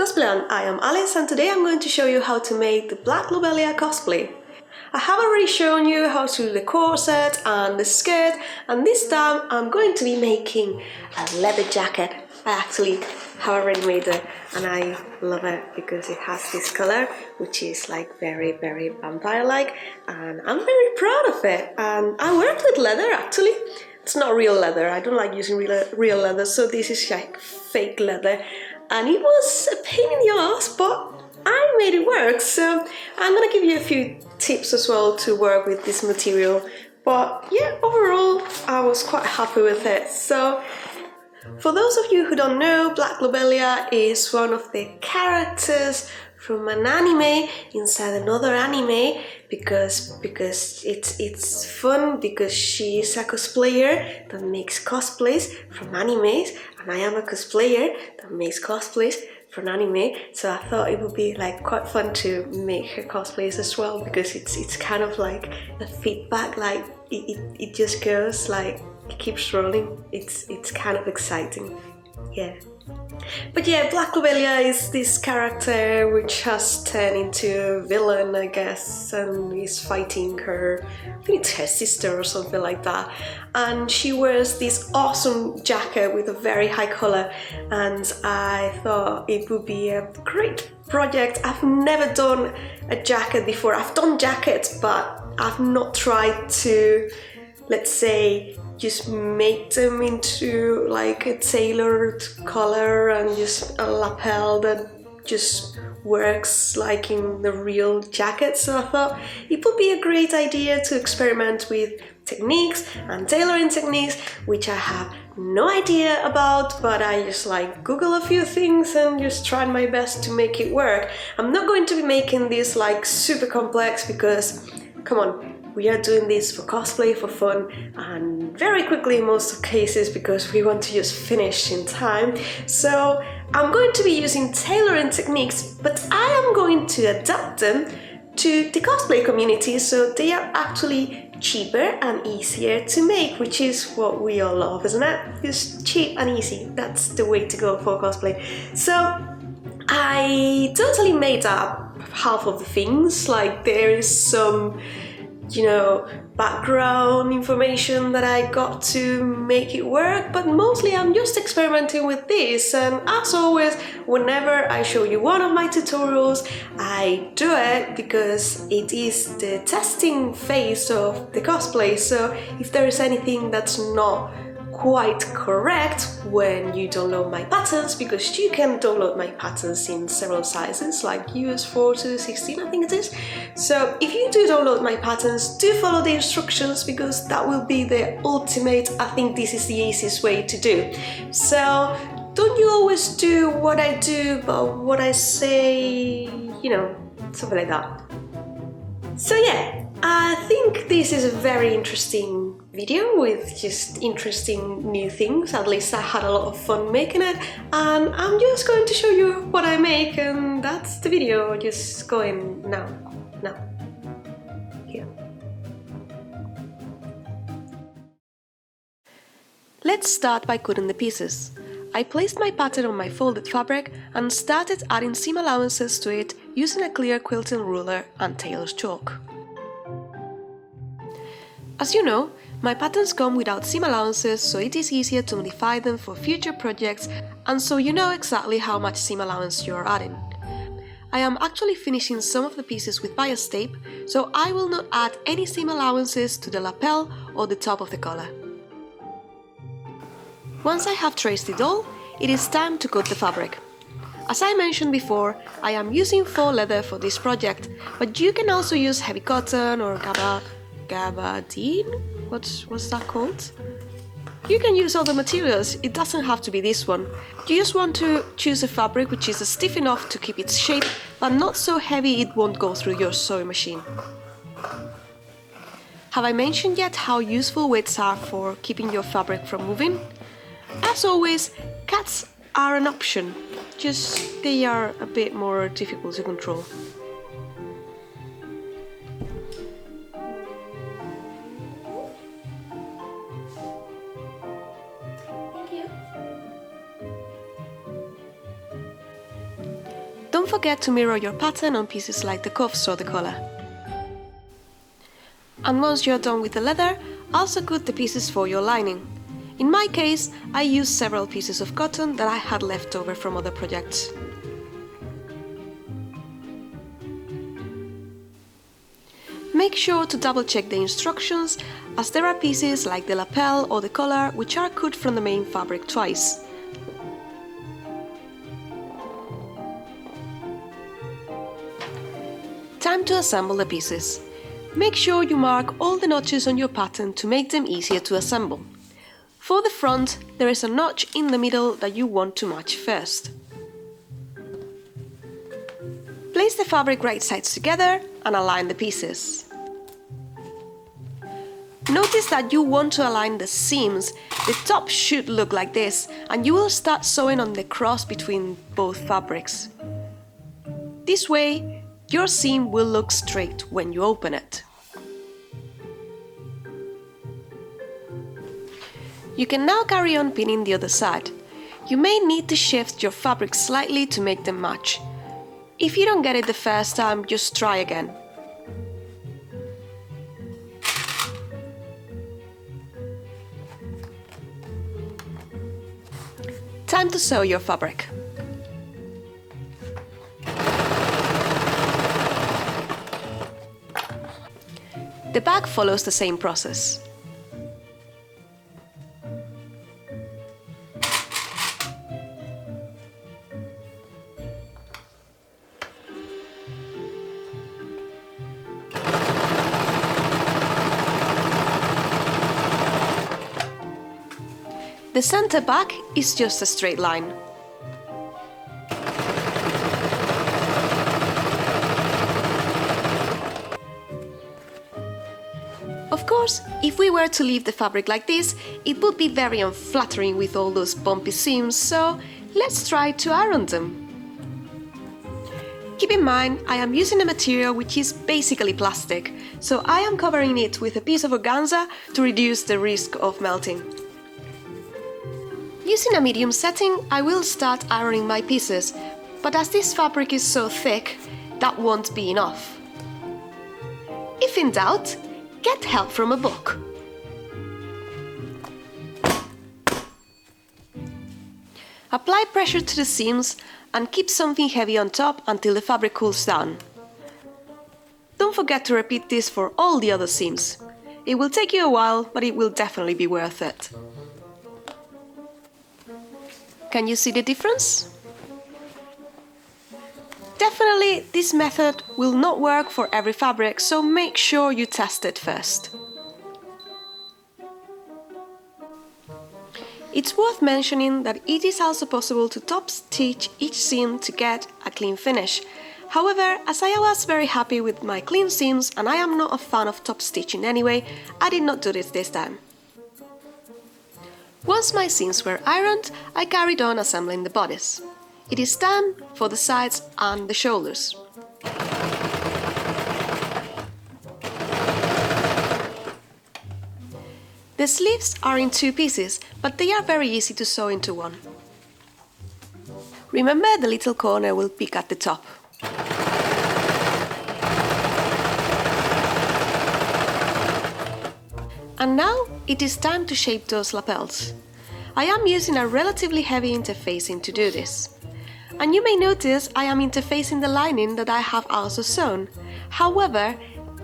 Cosplay, I am Alice and today I'm going to show you how to make the black Lobelia cosplay. I have already shown you how to do the corset and the skirt, and this time I'm going to be making a leather jacket. I actually have already made it and I love it because it has this color which is like very vampire-like, and I'm very proud of it. And I worked with leather actually. It's not real leather, I don't like using real leather, so this is like fake leather. And it was a pain in the ass, but I made it work. So I'm gonna give you a few tips as well to work with this material. But yeah, overall, I was quite happy with it. So for those of you who don't know, Black Lobelia is one of the characters from an anime inside another anime because it's fun, because she is a cosplayer that makes cosplays from animes, and I am a cosplayer that makes cosplays from anime, so I thought it would be like quite fun to make her cosplays as well, because it's kind of like a feedback, like it just goes like it keeps rolling. It's kind of exciting, yeah. But yeah, Black Lobelia is this character which has turned into a villain, I guess, and is fighting her, I think it's her sister or something like that. And she wears this awesome jacket with a very high collar, and I thought it would be a great project. I've never done a jacket before. I've done jackets, but I've not tried to, let's say, just make them into like a tailored collar and just a lapel that just works like in the real jacket. So I thought it would be a great idea to experiment with techniques and tailoring techniques, which I have no idea about, but I just like Google a few things and just tried my best to make it work. I'm not going to be making this like super complex because, come on, we are doing this for cosplay, for fun, and very quickly in most cases because we want to just finish in time. So I'm going to be using tailoring techniques, but I am going to adapt them to the cosplay community, so they are actually cheaper and easier to make, which is what we all love, isn't it? Just cheap and easy, that's the way to go for cosplay. So I totally made up half of the things, like there is some, you know, background information that I got to make it work, but mostly I'm just experimenting with this. And as always, whenever I show you one of my tutorials, I do it because it is the testing phase of the cosplay. So if there is anything that's not quite correct when you download my patterns, because you can download my patterns in several sizes, like US 4 to 16 I think it is. So if you do download my patterns, do follow the instructions, because that will be the ultimate, I think this is the easiest way to do. So don't you always do what I do but what I say, you know, something like that. So yeah, I think this is a very interesting video with just interesting new things. At least I had a lot of fun making it, and I'm just going to show you what I make, and that's the video just going now, here. Let's start by cutting the pieces. I placed my pattern on my folded fabric and started adding seam allowances to it using a clear quilting ruler and tailor's chalk. As you know, my patterns come without seam allowances, so it is easier to modify them for future projects, and so you know exactly how much seam allowance you are adding. I am actually finishing some of the pieces with bias tape, so I will not add any seam allowances to the lapel or the top of the collar. Once I have traced it all, it is time to cut the fabric. As I mentioned before, I am using faux leather for this project, but you can also use heavy cotton or gabardine? What's that called? You can use other materials, it doesn't have to be this one. You just want to choose a fabric which is stiff enough to keep its shape, but not so heavy it won't go through your sewing machine. Have I mentioned yet how useful weights are for keeping your fabric from moving? As always, cuts are an option, just they are a bit more difficult to control. Don't forget to mirror your pattern on pieces like the cuffs or the collar. And once you're done with the leather, also cut the pieces for your lining. In my case, I used several pieces of cotton that I had left over from other projects. Make sure to double check the instructions, as there are pieces like the lapel or the collar which are cut from the main fabric twice. Time to assemble the pieces. Make sure you mark all the notches on your pattern to make them easier to assemble. For the front, there is a notch in the middle that you want to match first. Place the fabric right sides together and align the pieces. Notice that you want to align the seams. The top should look like this, and you will start sewing on the cross between both fabrics. This way, your seam will look straight when you open it. You can now carry on pinning the other side. You may need to shift your fabric slightly to make them match. If you don't get it the first time, just try again. Time to sew your fabric. The back follows the same process. The center back is just a straight line. Of course, if we were to leave the fabric like this, it would be very unflattering with all those bumpy seams, so let's try to iron them. Keep in mind, I am using a material which is basically plastic, so I am covering it with a piece of organza to reduce the risk of melting. Using a medium setting, I will start ironing my pieces, but as this fabric is so thick, that won't be enough. If in doubt, get help from a book. Apply pressure to the seams and keep something heavy on top until the fabric cools down. Don't forget to repeat this for all the other seams. It will take you a while, but it will definitely be worth it. Can you see the difference? Definitely, this method will not work for every fabric, so make sure you test it first. It's worth mentioning that it is also possible to top stitch each seam to get a clean finish. However, as I was very happy with my clean seams and I am not a fan of top stitching anyway, I did not do this time. Once my seams were ironed, I carried on assembling the bodice. It is time for the sides and the shoulders. The sleeves are in two pieces, but they are very easy to sew into one. Remember, the little corner will peak at the top. And now it is time to shape those lapels. I am using a relatively heavy interfacing to do this. And you may notice I am interfacing the lining that I have also sewn. However,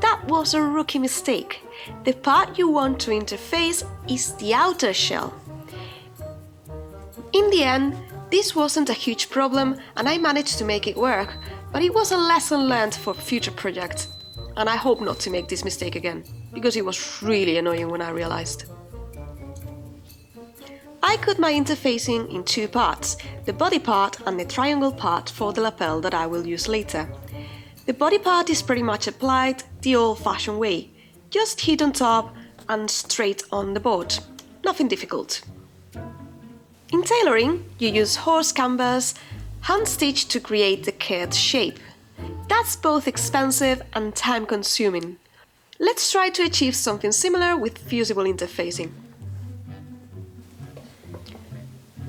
that was a rookie mistake. The part you want to interface is the outer shell. In the end, this wasn't a huge problem and I managed to make it work, but it was a lesson learned for future projects. And I hope not to make this mistake again, because it was really annoying when I realized. I cut my interfacing in two parts, the body part and the triangle part for the lapel that I will use later. The body part is pretty much applied the old-fashioned way, just hit on top and straight on the board, nothing difficult. In tailoring, you use horse canvas, hand-stitched to create the curved shape. That's both expensive and time-consuming. Let's try to achieve something similar with fusible interfacing.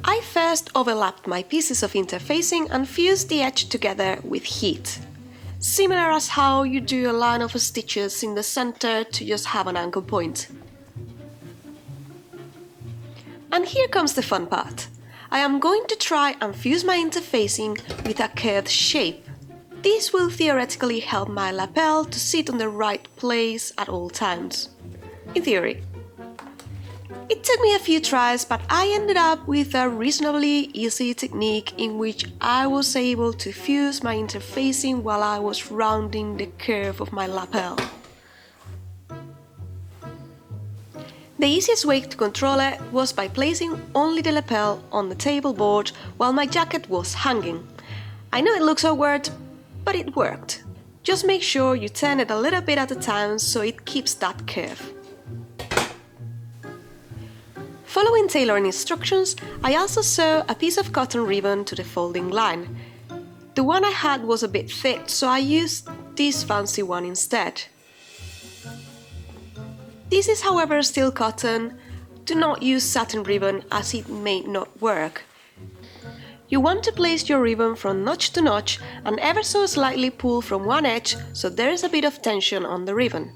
I first overlapped my pieces of interfacing and fused the edge together with heat. Similar as how you do a line of stitches in the center to just have an anchor point. And here comes the fun part. I am going to try and fuse my interfacing with a curved shape. This will theoretically help my lapel to sit on the right place at all times. In theory. It took me a few tries, but I ended up with a reasonably easy technique in which I was able to fuse my interfacing while I was rounding the curve of my lapel. The easiest way to control it was by placing only the lapel on the table board while my jacket was hanging. I know it looks awkward, but it worked. Just make sure you turn it a little bit at a time so it keeps that curve. Following tailoring instructions, I also sewed a piece of cotton ribbon to the folding line. The one I had was a bit thick, so I used this fancy one instead. This is however still cotton. Do not use satin ribbon as it may not work. You want to place your ribbon from notch to notch and ever so slightly pull from one edge so there is a bit of tension on the ribbon.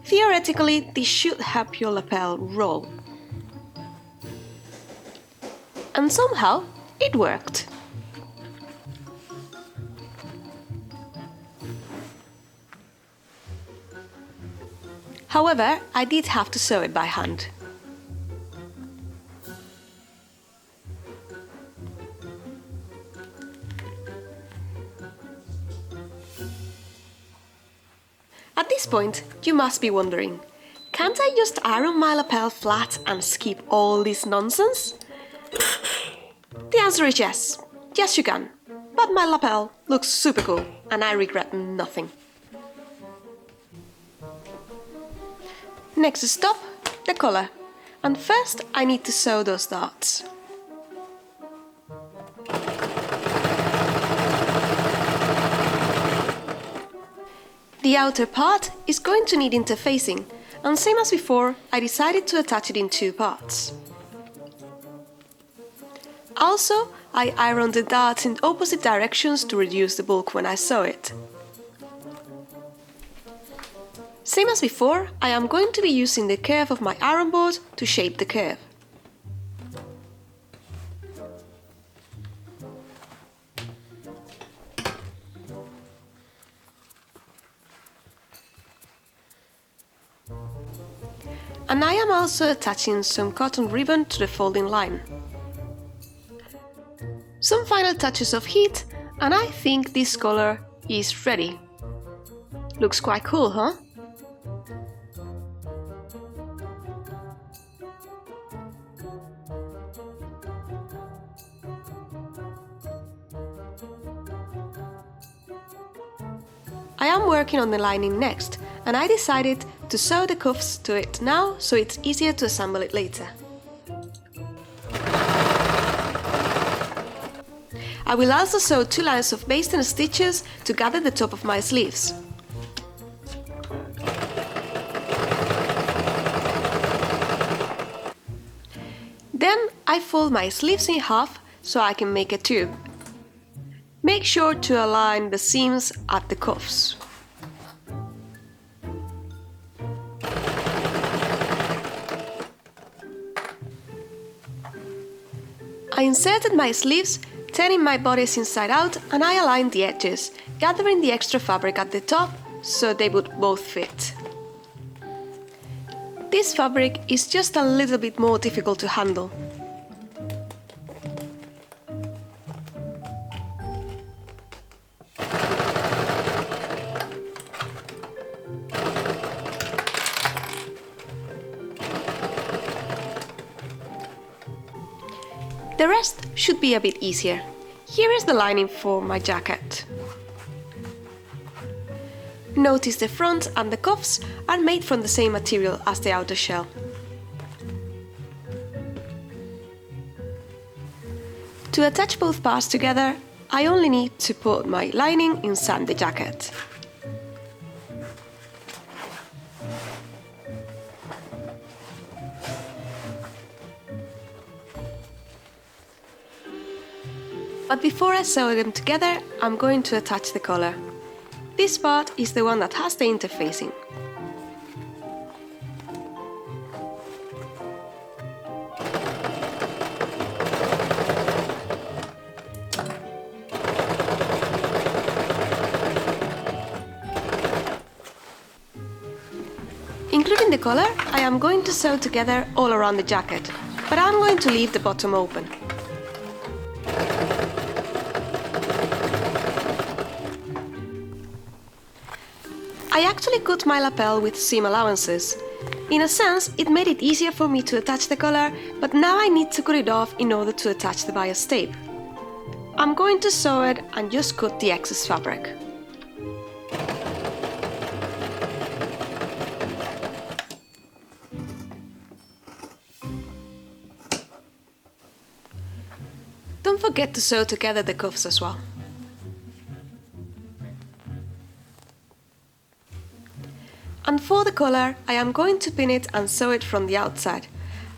Theoretically, this should help your lapel roll. And somehow, it worked. However, I did have to sew it by hand. At this point, you must be wondering, can't I just iron my lapel flat and skip all this nonsense? The answer is yes. Yes, you can. But my lapel looks super cool and I regret nothing. Next stop, the collar. And first I need to sew those dots. The outer part is going to need interfacing, and same as before, I decided to attach it in two parts. Also, I ironed the darts in opposite directions to reduce the bulk when I sew it. Same as before, I am going to be using the curve of my iron board to shape the curve. And I am also attaching some cotton ribbon to the folding line. Some final touches of heat, and I think this collar is ready. Looks quite cool, huh? I am working on the lining next, and I decided to sew the cuffs to it now so it's easier to assemble it later. I will also sew 2 lines of basting stitches to gather the top of my sleeves. Then I fold my sleeves in half so I can make a tube. Make sure to align the seams at the cuffs. I inserted my sleeves, turning my bodice inside out, and I aligned the edges, gathering the extra fabric at the top so they would both fit. This fabric is just a little bit more difficult to handle. The rest should be a bit easier. Here is the lining for my jacket. Notice the front and the cuffs are made from the same material as the outer shell. To attach both parts together, I only need to put my lining inside the jacket. But before I sew them together, I'm going to attach the collar. This part is the one that has the interfacing. Including the collar, I am going to sew together all around the jacket, but I'm going to leave the bottom open. I actually cut my lapel with seam allowances. In a sense, it made it easier for me to attach the collar, but now I need to cut it off in order to attach the bias tape. I'm going to sew it and just cut the excess fabric. Don't forget to sew together the cuffs as well. And for the collar, I am going to pin it and sew it from the outside.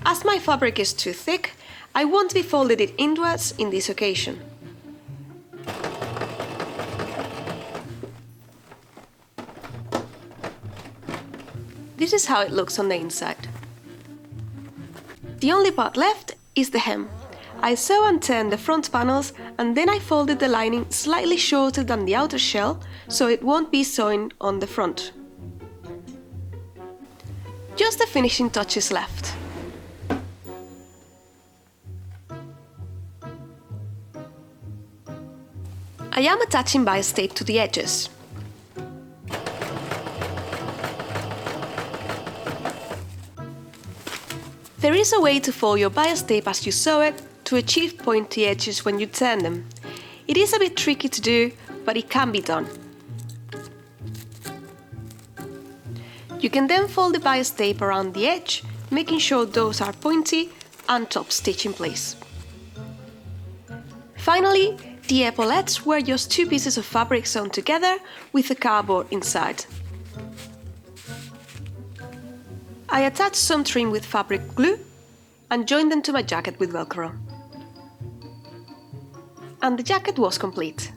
As my fabric is too thick, I won't be folding it inwards in this occasion. This is how it looks on the inside. The only part left is the hem. I sew and turn the front panels, and then I folded the lining slightly shorter than the outer shell, so it won't be sewing on the front. Just the finishing touches left. I am attaching bias tape to the edges. There is a way to fold your bias tape as you sew it to achieve pointy edges when you turn them. It is a bit tricky to do, but it can be done. You can then fold the bias tape around the edge, making sure those are pointy and top stitch in place. Finally, the epaulettes were just two pieces of fabric sewn together with a cardboard inside. I attached some trim with fabric glue and joined them to my jacket with Velcro. And the jacket was complete.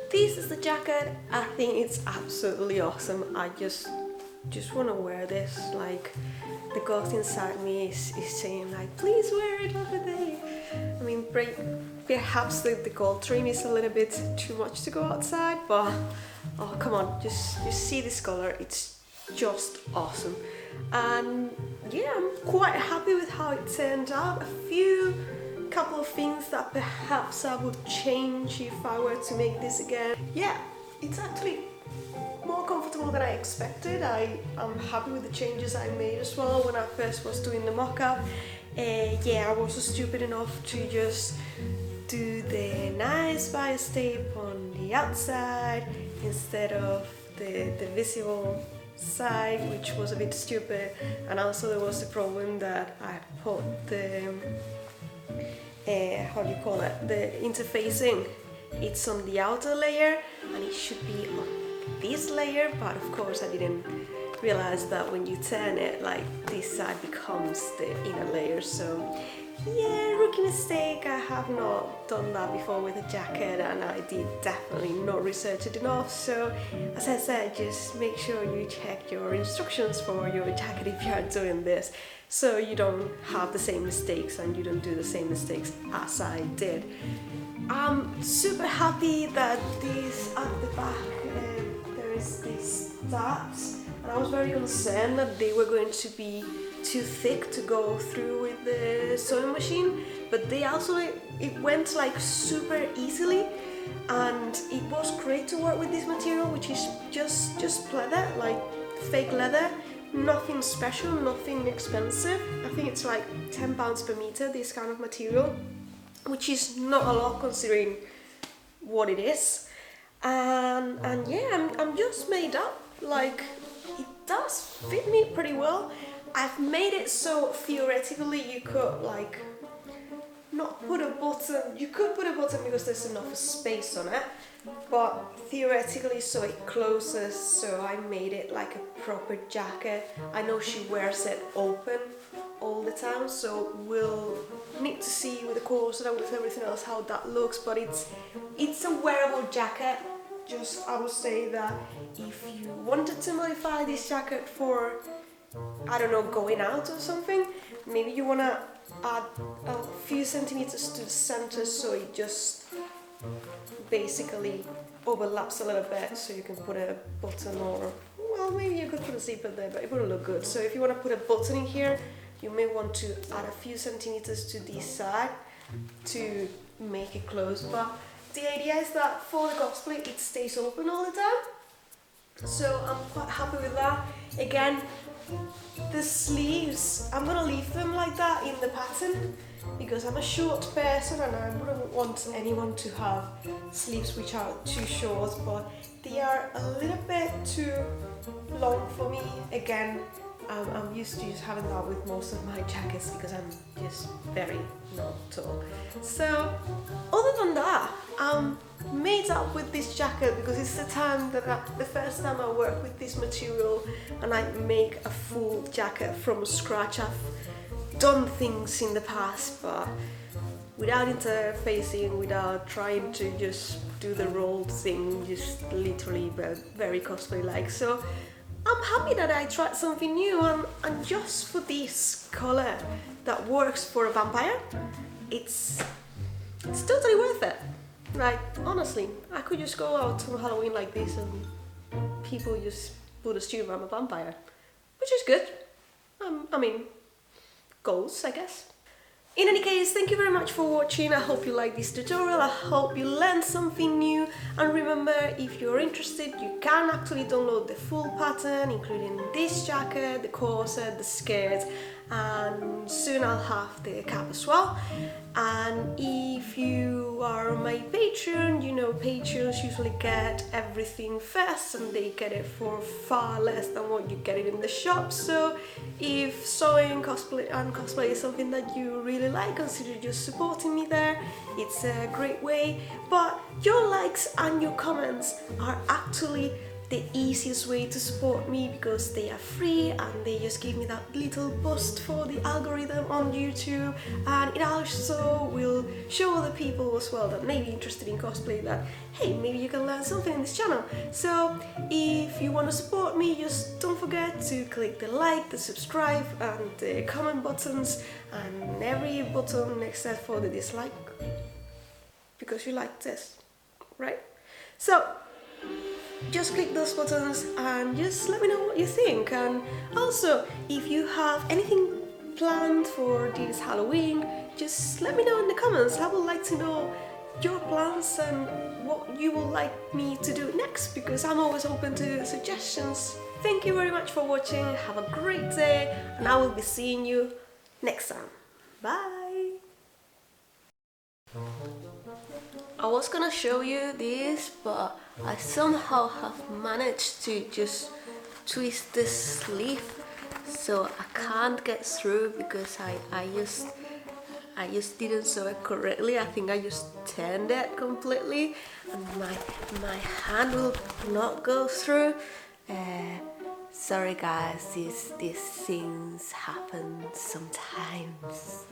This is the jacket. I think it's absolutely awesome. I just want to wear this. Like, the ghost inside me is saying like, please wear it over there. I mean, perhaps the gold trim is a little bit too much to go outside, but oh come on, just see this color. It's just awesome. And yeah, I'm quite happy with how it turned out. Couple of things that perhaps I would change if I were to make this again. Yeah, it's actually more comfortable than I expected. I'm happy with the changes I made as well when I first was doing the mock-up. Yeah, I was stupid enough to just do the nice bias tape on the outside instead of the visible side, which was a bit stupid. And also there was the problem that I put the how do you call it, the interfacing, it's on the outer layer and it should be on this layer, but of course I didn't realized that when you turn it, like this side becomes the inner layer. So yeah, rookie mistake. I have not done that before with a jacket, and I did definitely not research it enough. So as I said, just make sure you check your instructions for your jacket if you are doing this, so you don't have the same mistakes and you don't do the same mistakes as I did. I'm super happy that this at the back there is these tabs, and I was very concerned that they were going to be too thick to go through with the sewing machine, but they also, it went like super easily, and it was great to work with this material, which is just leather, like fake leather, nothing special, nothing expensive. I think it's like £10 per meter, this kind of material, which is not a lot considering what it is. And yeah, I'm just made up, like it does fit me pretty well. I've made it so theoretically you could like not put a button, you could put a button because there's enough space on it, but theoretically so it closes, so I made it like a proper jacket. I know she wears it open all the time, so we'll need to see with the corset and with everything else how that looks, but it's a wearable jacket. Just I would say that if you wanted to modify this jacket for, I don't know, going out or something, maybe you want to add a few centimeters to the center so it just basically overlaps a little bit, so you can put a button, or well, maybe you could put a zipper there, but it wouldn't look good. So if you want to put a button in here, you may want to add a few centimeters to this side to make it close. But the idea is that for the cosplay it stays open all the time, so I'm quite happy with that. Again, the sleeves, I'm gonna leave them like that in the pattern because I'm a short person and I wouldn't want anyone to have sleeves which are too short, but they are a little bit too long for me. Again, I'm used to just having that with most of my jackets because I'm just very not tall. So other than that, I'm made up with this jacket because it's the first time I work with this material and I make a full jacket from scratch. I've done things in the past, but without interfacing, without trying to just do the rolled thing, just literally very cosplay-like. So I'm happy that I tried something new, and just for this color that works for a vampire, it's totally worth it. Like, honestly, I could just go out on Halloween like this and people just would assume I'm a vampire, which is good. I mean, goals, I guess. In any case, thank you very much for watching. I hope you liked this tutorial. I hope you learned something new. And remember, if you're interested, you can actually download the full pattern, including this jacket, the corset, the skirt, and soon I'll have the cap as well. And if you are on my Patreon, you know Patreons usually get everything first and they get it for far less than what you get it in the shop. So if sewing, cosplay and cosplay is something that you really like, consider just supporting me there. It's a great way. But your likes and your comments are actually the easiest way to support me because they are free and they just give me that little boost for the algorithm on YouTube, and it also will show other people as well that may be interested in cosplay that, hey, maybe you can learn something in this channel. So if you want to support me, just don't forget to click the like, the subscribe and the comment buttons and every button except for the dislike, because you like this, right? So just click those buttons and just let me know what you think. And also, if you have anything planned for this Halloween, just let me know in the comments. I would like to know your plans and what you would like me to do next, because I'm always open to suggestions. Thank you very much for watching. Have a great day and I will be seeing you next time. Bye! I was gonna show you this, but I somehow have managed to just twist this sleeve, so I can't get through because I just didn't sew it correctly. I think I just turned it completely and my hand will not go through. Sorry guys, these things happen sometimes.